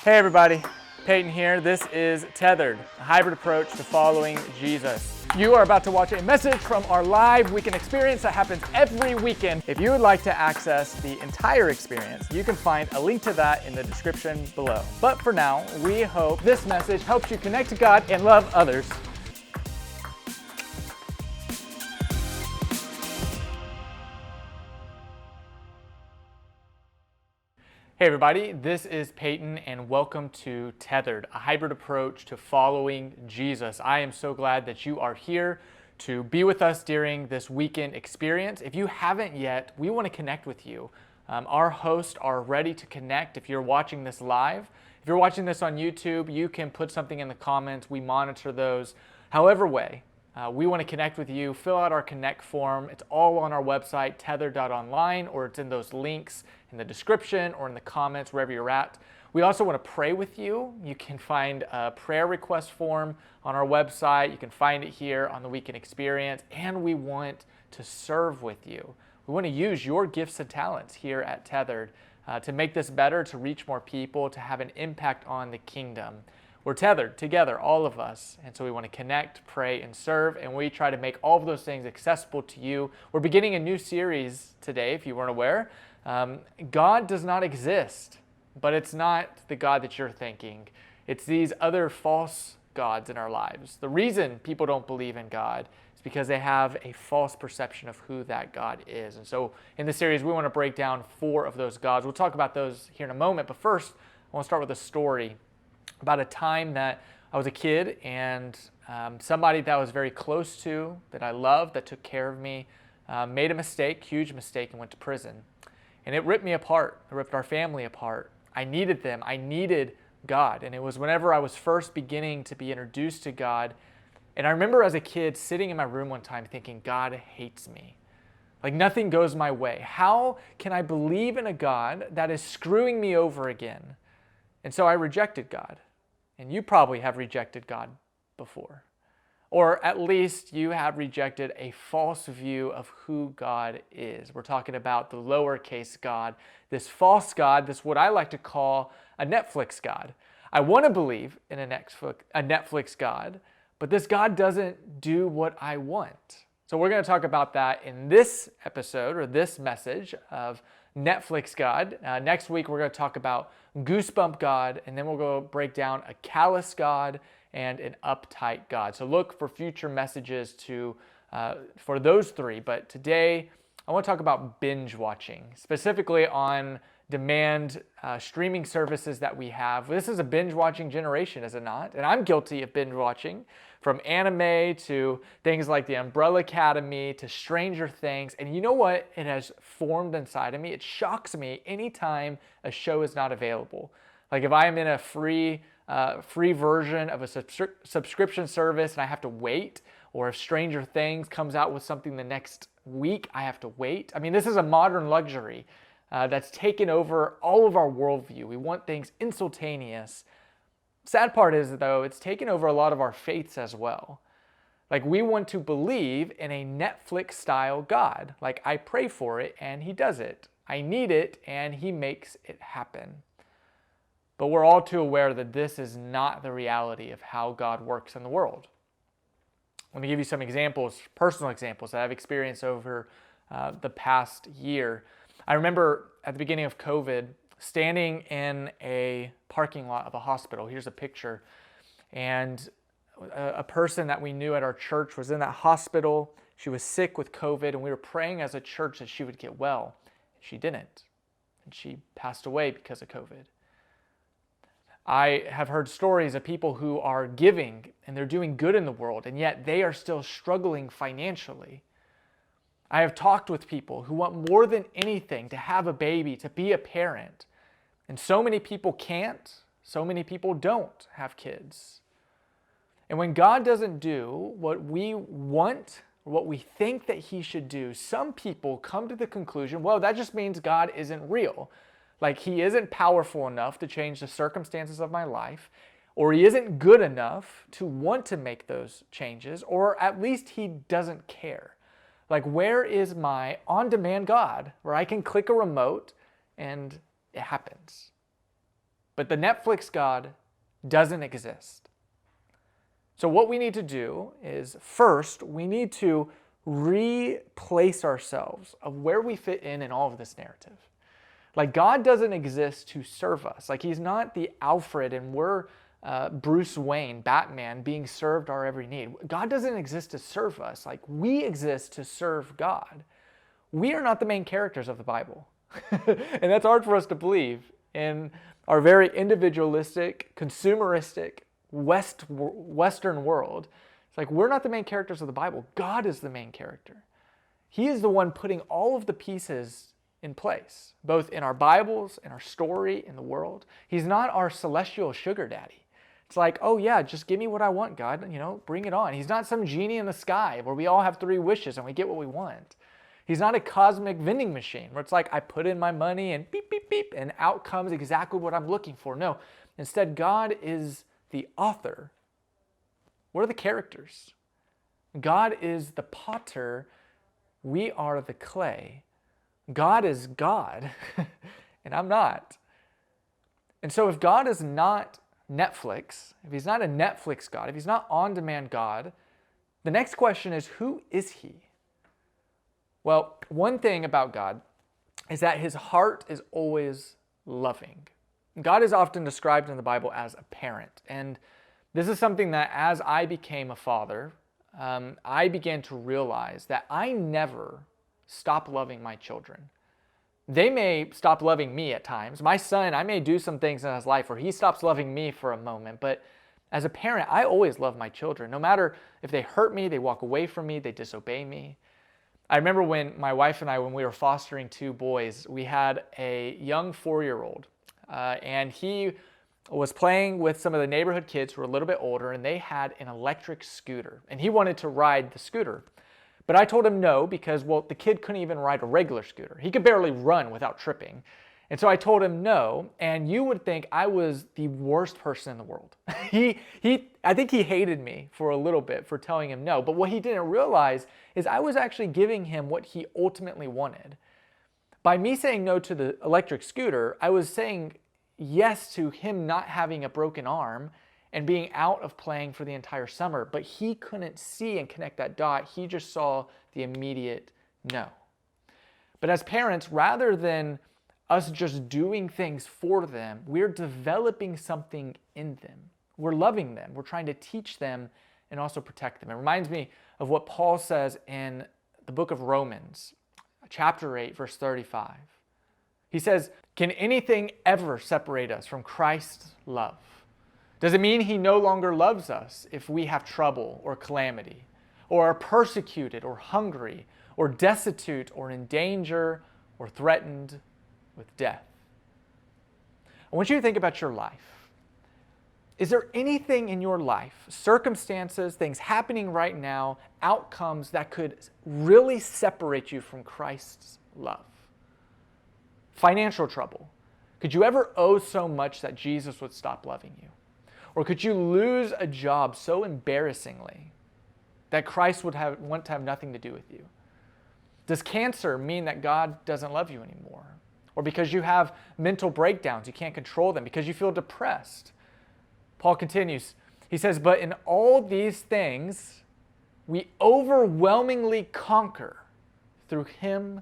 Hey everybody, Peyton here. This is Tethered, a hybrid approach to following Jesus. You are about to watch a message from our live weekend experience that happens every weekend. If you would like to access the entire experience, you can find a link to that in the description below. But for now, we hope this message helps you connect to God and love others. Hey everybody, this is Peyton and welcome to Tethered, a hybrid approach to following Jesus. I am so glad that you are here to be with us during this weekend experience. If you haven't yet, we want to connect with you. Our hosts are ready to connect if you're watching this live. If you're watching this on YouTube, you can put something in the comments. We monitor those. However way, we want to connect with you. Fill out our connect form. It's all on our website, tethered.online, or it's in those links in the description or in the comments, wherever you're at. We also want to pray with you. You can find a prayer request form on our website. You can find it here on the Weekend Experience. And we want to serve with you. We want to use your gifts and talents here at Tethered to make this better, to reach more people, to have an impact on the kingdom. We're tethered together, all of us, and so we want to connect, pray, and serve, and we try to make all of those things accessible to you. We're beginning a new series today, if you weren't aware. God does not exist, but it's not the God that you're thinking. It's these other false gods in our lives. The reason people don't believe in God is because they have a false perception of who that God is. And so in this series, we want to break down 4 of those gods. We'll talk about those here in a moment, but first, I want to start with a story about a time that I was a kid and somebody that I was very close to, that I loved, that took care of me, made a mistake, huge mistake, and went to prison. And it ripped me apart. It ripped our family apart. I needed them. I needed God. And it was whenever I was first beginning to be introduced to God. And I remember as a kid sitting in my room one time thinking, God hates me. Like nothing goes my way. How can I believe in a God that is screwing me over again? And so I rejected God. And you probably have rejected God before. Or at least you have rejected a false view of who God is. We're talking about the lowercase God, this false God, this what I like to call a Netflix God. I want to believe in a Netflix God, but this God doesn't do what I want. So we're going to talk about that in this episode or this message of Netflix God. Next week, we're going to talk about Goosebump God, and then we'll go break down a callous God and an uptight God. So look for future messages for those 3. But today, I want to talk about binge watching, specifically on demand streaming services that we have. This is a binge watching generation, is it not? And I'm guilty of binge watching, from anime to things like The Umbrella Academy to Stranger Things. And you know what it has formed inside of me? It shocks me anytime a show is not available. Like if I am in a free version of a subscription service and I have to wait, or if Stranger Things comes out with something the next week, I have to wait. I mean, this is a modern luxury that's taken over all of our worldview. We want things instantaneous. Sad part is, though, it's taken over a lot of our faiths as well. Like we want to believe in a Netflix-style God. Like I pray for it and he does it. I need it and he makes it happen. But we're all too aware that this is not the reality of how God works in the world. Let me give you some examples, personal examples that I've experienced over the past year. I remember at the beginning of COVID, standing in a parking lot of a hospital. Here's a picture. And a person that we knew at our church was in that hospital. She was sick with COVID, and we were praying as a church that she would get well. She didn't. And she passed away because of COVID. I have heard stories of people who are giving and they're doing good in the world, and yet they are still struggling financially. I have talked with people who want more than anything to have a baby, to be a parent. And so many people can't, so many people don't have kids. And when God doesn't do what we want, or what we think that he should do, some people come to the conclusion, well, that just means God isn't real. Like he isn't powerful enough to change the circumstances of my life, or he isn't good enough to want to make those changes, or at least he doesn't care. Like, where is my on-demand God where I can click a remote and it happens? But the Netflix God doesn't exist. So what we need to do is, first, we need to replace ourselves of where we fit in all of this narrative. Like, God doesn't exist to serve us. Like, he's not the Alfred and we're Bruce Wayne, Batman, being served our every need. God doesn't exist to serve us. Like, we exist to serve God. We are not the main characters of the Bible. And that's hard for us to believe in our very individualistic, consumeristic, Western world. It's like, we're not the main characters of the Bible. God is the main character. He is the one putting all of the pieces in place, both in our Bibles, in our story, in the world. He's not our celestial sugar daddy. It's like, oh yeah, just give me what I want, God, bring it on. He's not some genie in the sky where we all have 3 wishes and we get what we want. He's not a cosmic vending machine where it's like, I put in my money and beep, beep, beep, and out comes exactly what I'm looking for. No, instead, God is the author. What are the characters? God is the potter. We are the clay. God is God, and I'm not. And so if God is not Netflix, if he's not a Netflix God, if he's not on-demand God, the next question is, who is he? Well, one thing about God is that his heart is always loving. God is often described in the Bible as a parent. And this is something that as I became a father, I began to realize that I never stop loving my children. They may stop loving me at times. My son, I may do some things in his life where he stops loving me for a moment. But as a parent, I always love my children. No matter if they hurt me, they walk away from me, they disobey me. I remember when my wife and I, when we were fostering 2 boys, we had a young 4-year-old, and he was playing with some of the neighborhood kids who were a little bit older, and they had an electric scooter, and he wanted to ride the scooter. But I told him no because, well, the kid couldn't even ride a regular scooter. He could barely run without tripping. And so I told him no, and you would think I was the worst person in the world. I think he hated me for a little bit for telling him no, but what he didn't realize is I was actually giving him what he ultimately wanted. By me saying no to the electric scooter, I was saying yes to him not having a broken arm and being out of playing for the entire summer, but he couldn't see and connect that dot. He just saw the immediate no. But as parents, rather than us just doing things for them, we're developing something in them. We're loving them. We're trying to teach them and also protect them. It reminds me of what Paul says in the book of Romans, chapter 8, verse 35. He says, "Can anything ever separate us from Christ's love? Does it mean he no longer loves us if we have trouble or calamity, or are persecuted or hungry, or destitute or in danger, or threatened with death?" I want you to think about your life. Is there anything in your life, circumstances, things happening right now, outcomes that could really separate you from Christ's love? Financial trouble. Could you ever owe so much that Jesus would stop loving you? Or could you lose a job so embarrassingly that Christ would want to have nothing to do with you? Does cancer mean that God doesn't love you anymore? Or because you have mental breakdowns, you can't control them, because you feel depressed? Paul continues, he says, "But in all these things, we overwhelmingly conquer through him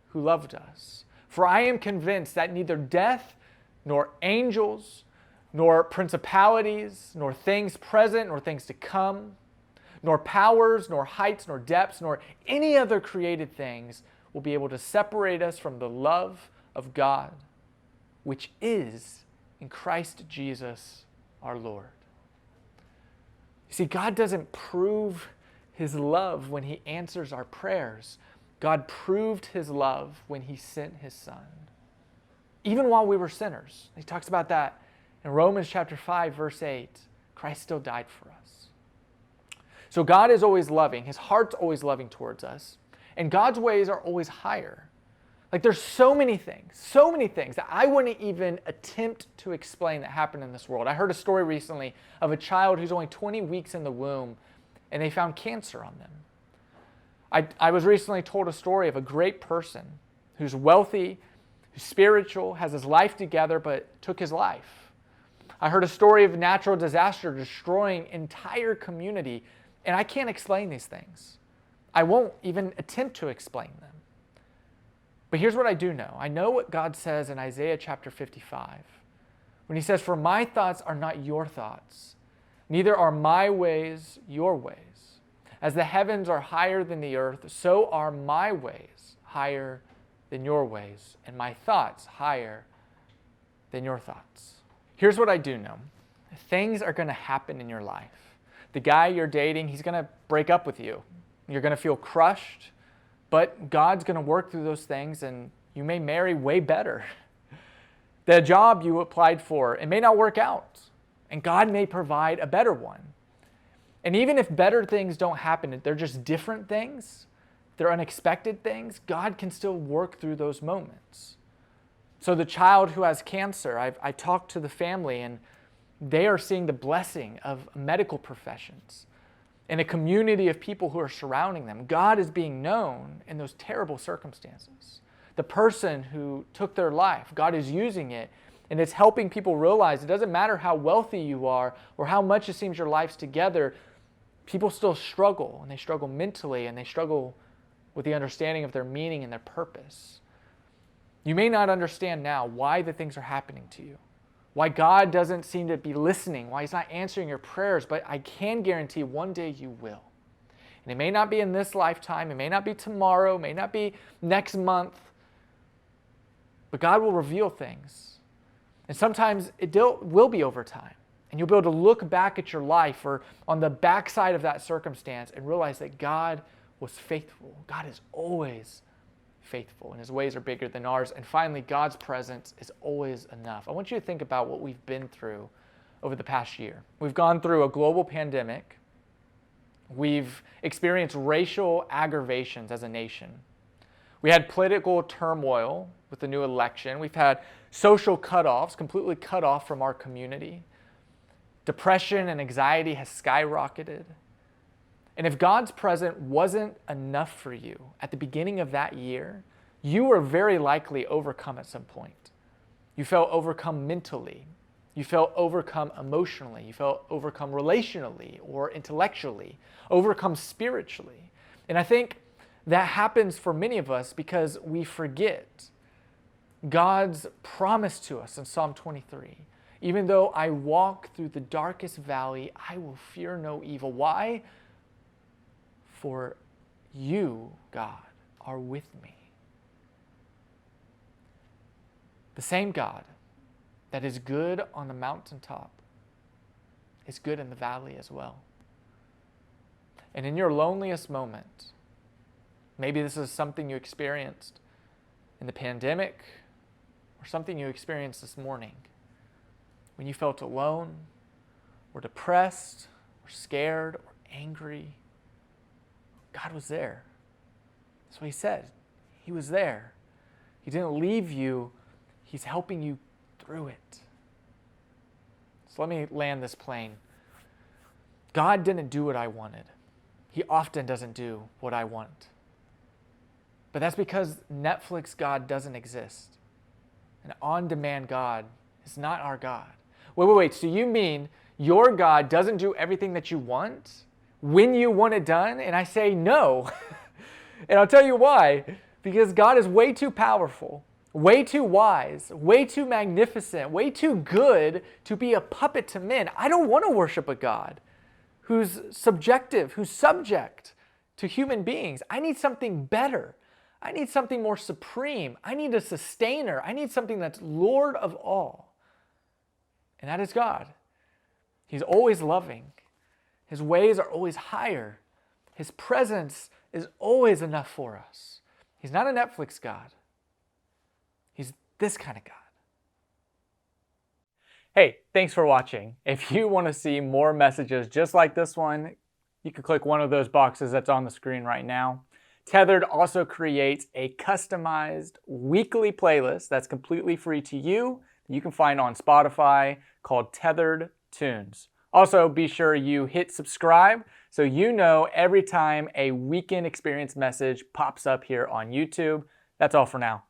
who loved us. For I am convinced that neither death, nor angels, nor principalities, nor things present, nor things to come, nor powers, nor heights, nor depths, nor any other created things will be able to separate us from the love of God, which is in Christ Jesus our Lord." You see, God doesn't prove his love when he answers our prayers. God proved his love when he sent his Son. Even while we were sinners. He talks about that in Romans chapter 5, verse 8. Christ still died for us. So God is always loving. His heart's always loving towards us. And God's ways are always higher. Like, there's so many things that I wouldn't even attempt to explain that happen in this world. I heard a story recently of a child who's only 20 weeks in the womb, and they found cancer on them. I was recently told a story of a great person who's wealthy, who's spiritual, has his life together, but took his life. I heard a story of natural disaster destroying entire community, and I can't explain these things. I won't even attempt to explain them. But here's what I do know. I know what God says in Isaiah chapter 55, when he says, "For my thoughts are not your thoughts, neither are my ways your ways. As the heavens are higher than the earth, so are my ways higher than your ways, and my thoughts higher than your thoughts." Here's what I do know. Things are going to happen in your life. The guy you're dating, he's going to break up with you. You're going to feel crushed, but God's going to work through those things, and you may marry way better. The job you applied for, it may not work out, and God may provide a better one. And even if better things don't happen, they're just different things, they're unexpected things, God can still work through those moments. So the child who has cancer, I talked to the family, and they are seeing the blessing of medical professions and a community of people who are surrounding them. God is being known in those terrible circumstances. The person who took their life, God is using it, and it's helping people realize it doesn't matter how wealthy you are or how much it seems your life's together, people still struggle, and they struggle mentally, and they struggle with the understanding of their meaning and their purpose. You may not understand now why the things are happening to you, why God doesn't seem to be listening, why he's not answering your prayers, but I can guarantee one day you will. And it may not be in this lifetime, it may not be tomorrow, it may not be next month, but God will reveal things. And sometimes it will be over time. And you'll be able to look back at your life or on the backside of that circumstance and realize that God was faithful. God is always faithful, and his ways are bigger than ours. And finally, God's presence is always enough. I want you to think about what we've been through over the past year. We've gone through a global pandemic. We've experienced racial aggravations as a nation. We had political turmoil with the new election. We've had social cutoffs, completely cut off from our community. Depression and anxiety has skyrocketed. And if God's presence wasn't enough for you at the beginning of that year, you were very likely overcome at some point. You felt overcome mentally. You felt overcome emotionally. You felt overcome relationally or intellectually, overcome spiritually. And I think that happens for many of us because we forget God's promise to us in Psalm 23. Even though I walk through the darkest valley, I will fear no evil. Why? For you, God, are with me. The same God that is good on the mountaintop is good in the valley as well. And in your loneliest moment, maybe this is something you experienced in the pandemic or something you experienced this morning, when you felt alone or depressed or scared or angry, God was there. That's what he said. He was there. He didn't leave you. He's helping you through it. So let me land this plane. God didn't do what I wanted. He often doesn't do what I want. But that's because Netflix God doesn't exist. An on-demand God is not our God. Wait. So you mean your God doesn't do everything that you want when you want it done? And I say no. And I'll tell you why. Because God is way too powerful, way too wise, way too magnificent, way too good to be a puppet to men. I don't want to worship a God who's subjective, who's subject to human beings. I need something better. I need something more supreme. I need a sustainer. I need something that's Lord of all. And that is God. He's always loving. His ways are always higher. His presence is always enough for us. He's not a Netflix God. He's this kind of God. Hey, thanks for watching. If you want to see more messages just like this one, you can click one of those boxes that's on the screen right now. Tethered also creates a customized weekly playlist that's completely free to you. You can find on Spotify called Tethered Tunes. Also, be sure you hit subscribe so you know every time a Weekend Experience message pops up here on YouTube. That's all for now.